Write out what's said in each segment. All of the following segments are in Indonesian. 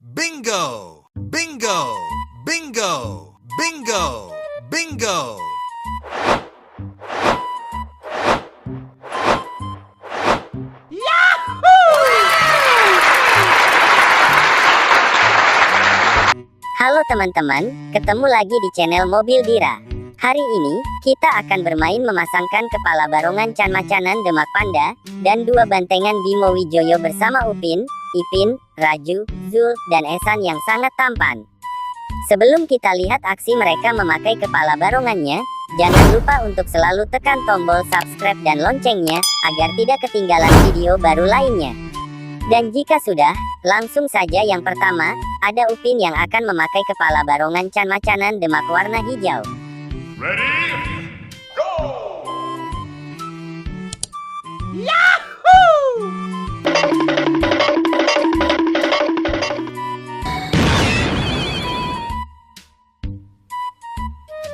Bingo! Bingo! Bingo! Bingo! Bingo! Halo teman-teman, ketemu lagi di channel Mobil Dira. Hari ini, kita akan bermain memasangkan kepala barongan Can Macanan Demak Panda, dan dua bantengan Bimo Wijoyo bersama Upin, Ipin, Raju, Zul, dan Esan yang sangat tampan. Sebelum kita lihat aksi mereka memakai kepala barongannya, jangan lupa untuk selalu tekan tombol subscribe dan loncengnya, agar tidak ketinggalan video baru lainnya. Dan jika sudah, langsung saja yang pertama, ada Upin yang akan memakai kepala barongan Can Macanan Demak warna hijau. Ready? Go!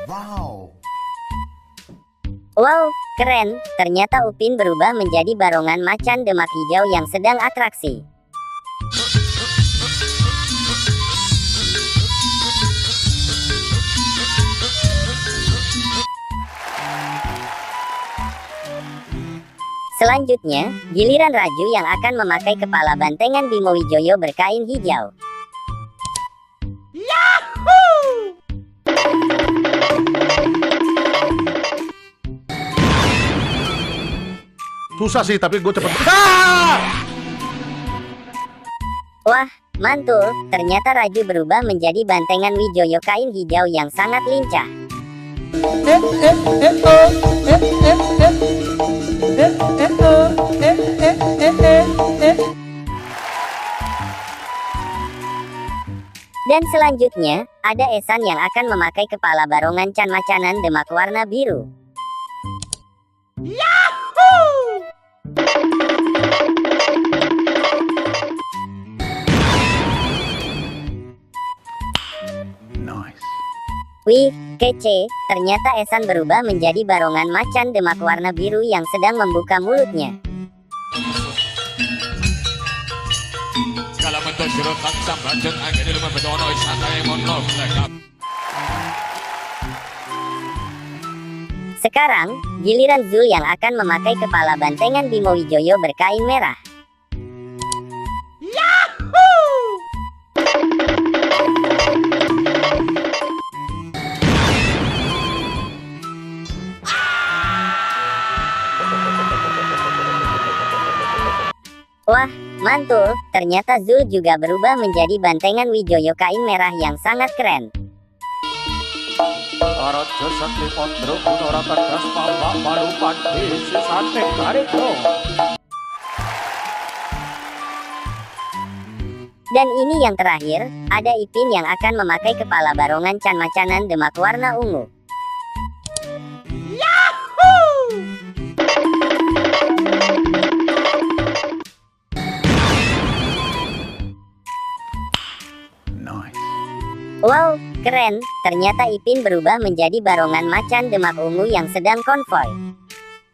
Wow! Wow, keren, ternyata Upin berubah menjadi barongan macan Demak hijau yang sedang atraksi. Selanjutnya, giliran Raju yang akan memakai kepala bantengan Bimo Wijoyo berkain hijau. Susah sih, tapi gue cepet. Wah, mantul, ternyata Raju berubah menjadi bantengan Wijoyo kain hijau yang sangat lincah. Dan selanjutnya, ada Esan yang akan memakai kepala barongan Can Macanan Demak warna biru. Nice. Wih, kece, ternyata Esan berubah menjadi barongan macan Demak warna biru yang sedang membuka mulutnya. Sekarang, giliran Zul yang akan memakai kepala bantengan Bimo Wijoyo berkain merah. Wah, mantul, ternyata Zul juga berubah menjadi bantengan Wijoyo kain merah yang sangat keren. Dan ini yang terakhir, ada Ipin yang akan memakai kepala barongan Can Macanan Demak warna ungu. Nice. Wow, keren, ternyata Ipin berubah menjadi barongan macan Demak ungu yang sedang konvoy.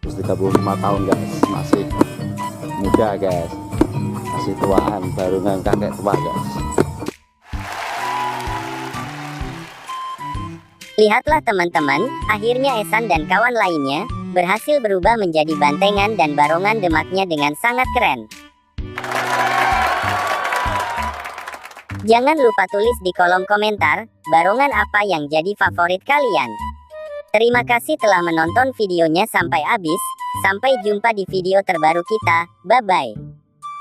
35 tahun guys, masih muda guys, masih tuaan, barongan kakek tua guys. Lihatlah teman-teman, akhirnya Esan dan kawan lainnya berhasil berubah menjadi bantengan dan barongan Demaknya dengan sangat keren. Jangan lupa tulis di kolom komentar, barongan apa yang jadi favorit kalian. Terima kasih telah menonton videonya sampai habis, sampai jumpa di video terbaru kita, bye-bye.